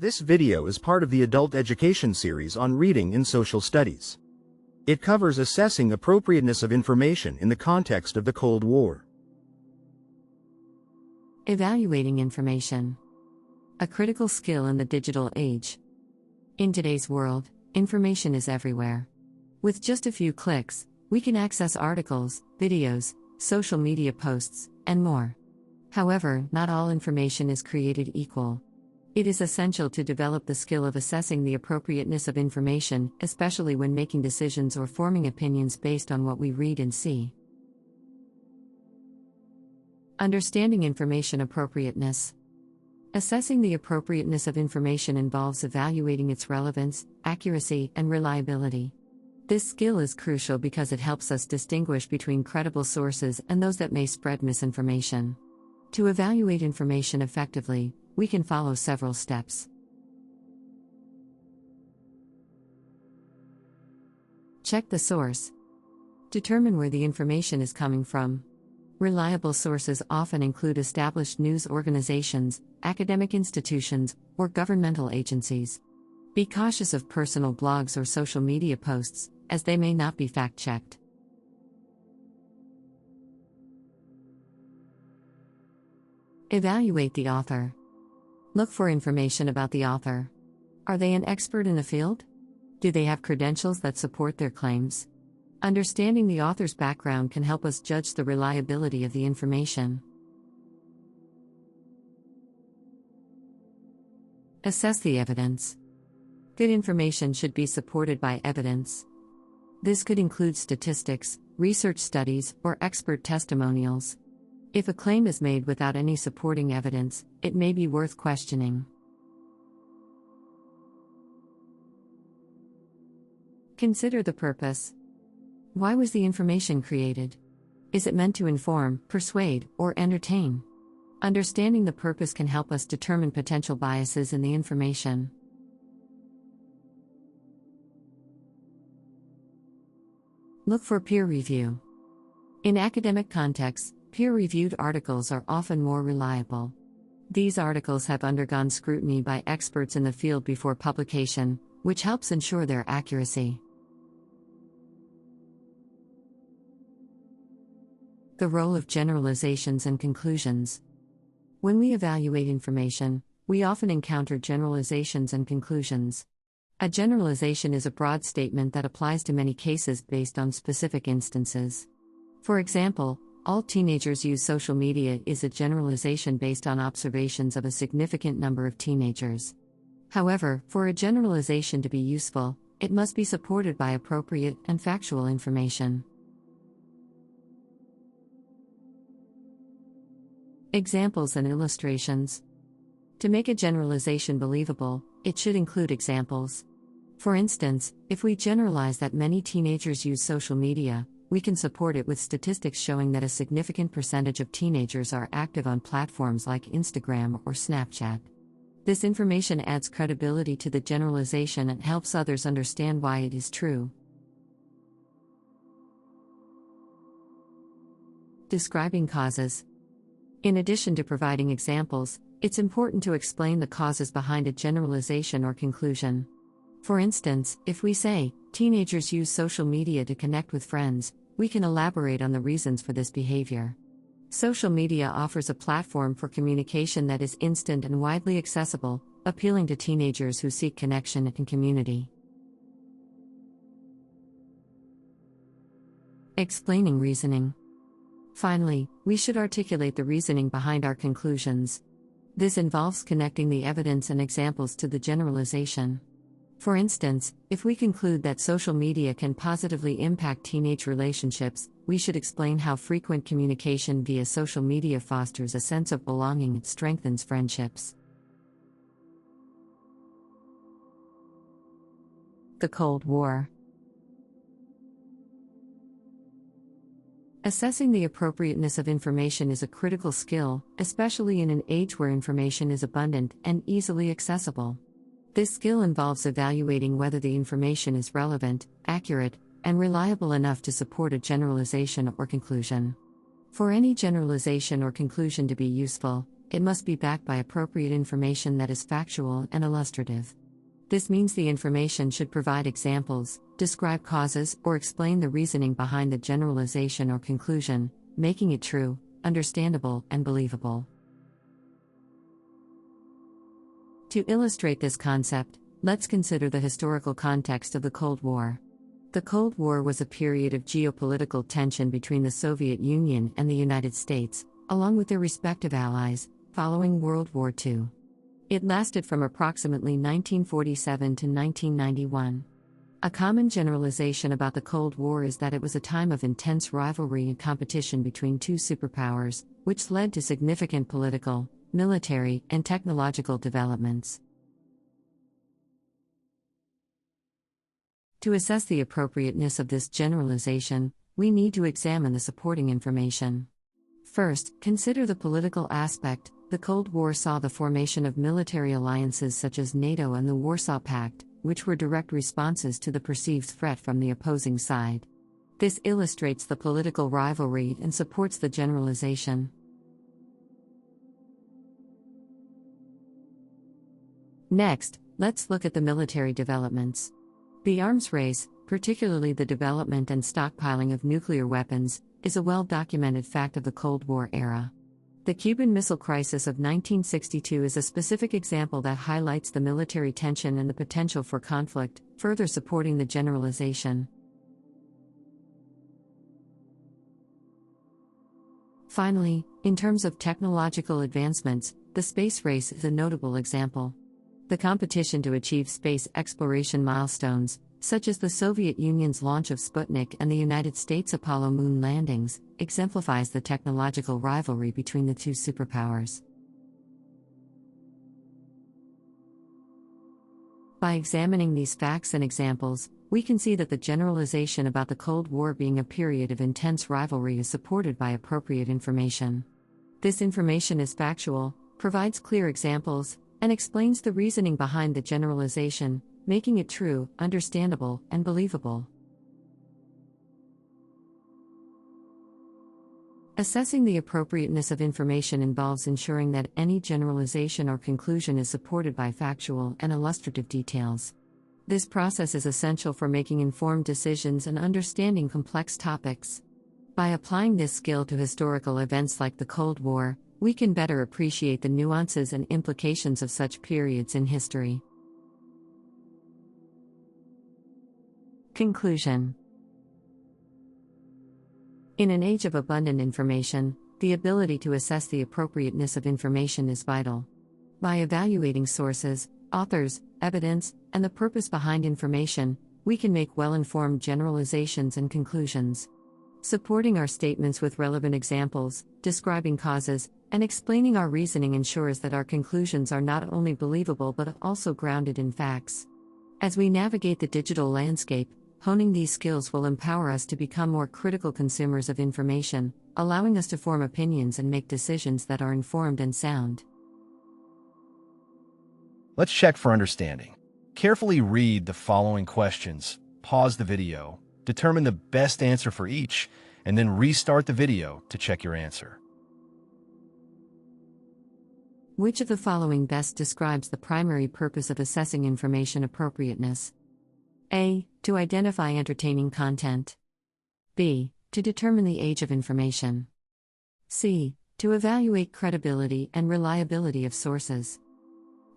This video is part of the Adult Education series on reading in social studies. It covers assessing appropriateness of information in the context of the Cold War. Evaluating information. A critical skill in the digital age. In today's world, information is everywhere. With just a few clicks, we can access articles, videos, social media posts, and more. However, not all information is created equal. It is essential to develop the skill of assessing the appropriateness of information, especially when making decisions or forming opinions based on what we read and see. Understanding information appropriateness. Assessing the appropriateness of information involves evaluating its relevance, accuracy, and reliability. This skill is crucial because it helps us distinguish between credible sources and those that may spread misinformation. To evaluate information effectively, we can follow several steps. Check the source. Determine where the information is coming from. Reliable sources often include established news organizations, academic institutions, or governmental agencies. Be cautious of personal blogs or social media posts, as they may not be fact-checked. Evaluate the author. Look for information about the author. Are they an expert in the field? Do they have credentials that support their claims? Understanding the author's background can help us judge the reliability of the information. Assess the evidence. Good information should be supported by evidence. This could include statistics, research studies, or expert testimonials. If a claim is made without any supporting evidence, it may be worth questioning. Consider the purpose. Why was the information created? Is it meant to inform, persuade, or entertain? Understanding the purpose can help us determine potential biases in the information. Look for peer review. In academic contexts, peer-reviewed articles are often more reliable. These articles have undergone scrutiny by experts in the field before publication, which helps ensure their accuracy. The role of generalizations and conclusions. When we evaluate information, we often encounter generalizations and conclusions. A generalization is a broad statement that applies to many cases based on specific instances. For example, all teenagers use social media is a generalization based on observations of a significant number of teenagers. However, for a generalization to be useful, it must be supported by appropriate and factual information. Examples and illustrations. To make a generalization believable, it should include examples. For instance, if we generalize that many teenagers use social media, we can support it with statistics showing that a significant percentage of teenagers are active on platforms like Instagram or Snapchat. This information adds credibility to the generalization and helps others understand why it is true. Describing causes. In addition to providing examples, it's important to explain the causes behind a generalization or conclusion. For instance, if we say, teenagers use social media to connect with friends, we can elaborate on the reasons for this behavior. Social media offers a platform for communication that is instant and widely accessible, appealing to teenagers who seek connection and community. Explaining reasoning. Finally, we should articulate the reasoning behind our conclusions. This involves connecting the evidence and examples to the generalization. For instance, if we conclude that social media can positively impact teenage relationships, we should explain how frequent communication via social media fosters a sense of belonging and strengthens friendships. The Cold War. Assessing the appropriateness of information is a critical skill, especially in an age where information is abundant and easily accessible. This skill involves evaluating whether the information is relevant, accurate, and reliable enough to support a generalization or conclusion. For any generalization or conclusion to be useful, it must be backed by appropriate information that is factual and illustrative. This means the information should provide examples, describe causes, or explain the reasoning behind the generalization or conclusion, making it true, understandable, and believable. To illustrate this concept, let's consider the historical context of the Cold War. The Cold War was a period of geopolitical tension between the Soviet Union and the United States, along with their respective allies, following World War II. It lasted from approximately 1947 to 1991. A common generalization about the Cold War is that it was a time of intense rivalry and competition between two superpowers, which led to significant political, military, and technological developments. To assess the appropriateness of this generalization, we need to examine the supporting information. First, consider the political aspect. The Cold War saw the formation of military alliances such as NATO and the Warsaw Pact, which were direct responses to the perceived threat from the opposing side. This illustrates the political rivalry and supports the generalization. Next, let's look at the military developments. The arms race, particularly the development and stockpiling of nuclear weapons, is a well-documented fact of the Cold War era. The Cuban Missile Crisis of 1962 is a specific example that highlights the military tension and the potential for conflict, further supporting the generalization. Finally, in terms of technological advancements, the space race is a notable example. The competition to achieve space exploration milestones, such as the Soviet Union's launch of Sputnik and the United States' Apollo moon landings, exemplifies the technological rivalry between the two superpowers. By examining these facts and examples, we can see that the generalization about the Cold War being a period of intense rivalry is supported by appropriate information. This information is factual, provides clear examples, and explains the reasoning behind the generalization, making it true, understandable, and believable. Assessing the appropriateness of information involves ensuring that any generalization or conclusion is supported by factual and illustrative details. This process is essential for making informed decisions and understanding complex topics. By applying this skill to historical events like the Cold War, we can better appreciate the nuances and implications of such periods in history. Conclusion. In an age of abundant information, the ability to assess the appropriateness of information is vital. By evaluating sources, authors, evidence, and the purpose behind information, we can make well-informed generalizations and conclusions. Supporting our statements with relevant examples, describing causes, and explaining our reasoning ensures that our conclusions are not only believable but also grounded in facts. As we navigate the digital landscape, honing these skills will empower us to become more critical consumers of information, allowing us to form opinions and make decisions that are informed and sound. Let's check for understanding. Carefully read the following questions, pause the video, determine the best answer for each, and then restart the video to check your answer. Which of the following best describes the primary purpose of assessing information appropriateness? A. To identify entertaining content. B. To determine the age of information. C. To evaluate credibility and reliability of sources.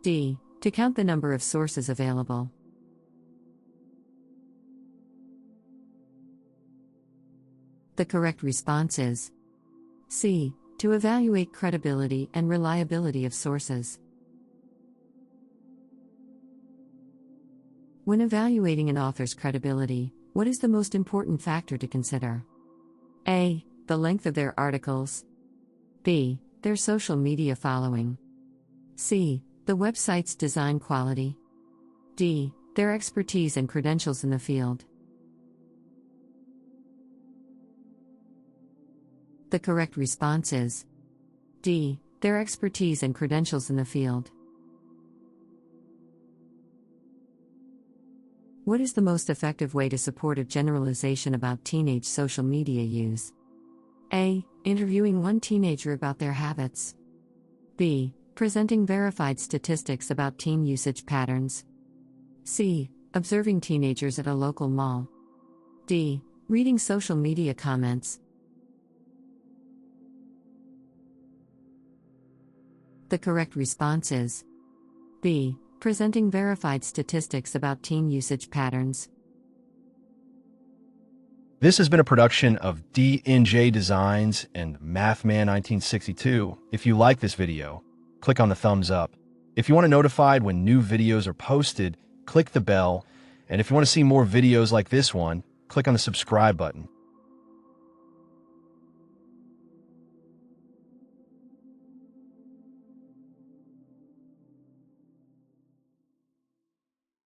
D. To count the number of sources available. The correct response is C. To evaluate credibility and reliability of sources. When evaluating an author's credibility, what is the most important factor to consider? A. The length of their articles. B. Their social media following. C. The website's design quality. D. Their expertise and credentials in the field. The correct response is D. Their expertise and credentials in the field. What is the most effective way to support a generalization about teenage social media use? A. Interviewing one teenager about their habits. B. Presenting verified statistics about teen usage patterns. C. Observing teenagers at a local mall. D. Reading social media comments. The correct response is B. Presenting verified statistics about teen usage patterns. This has been a production of D&J Designs and Mathman 1962. If you like this video, click on the thumbs up. If you want to be notified when new videos are posted, click the bell. And if you want to see more videos like this one, click on the subscribe button.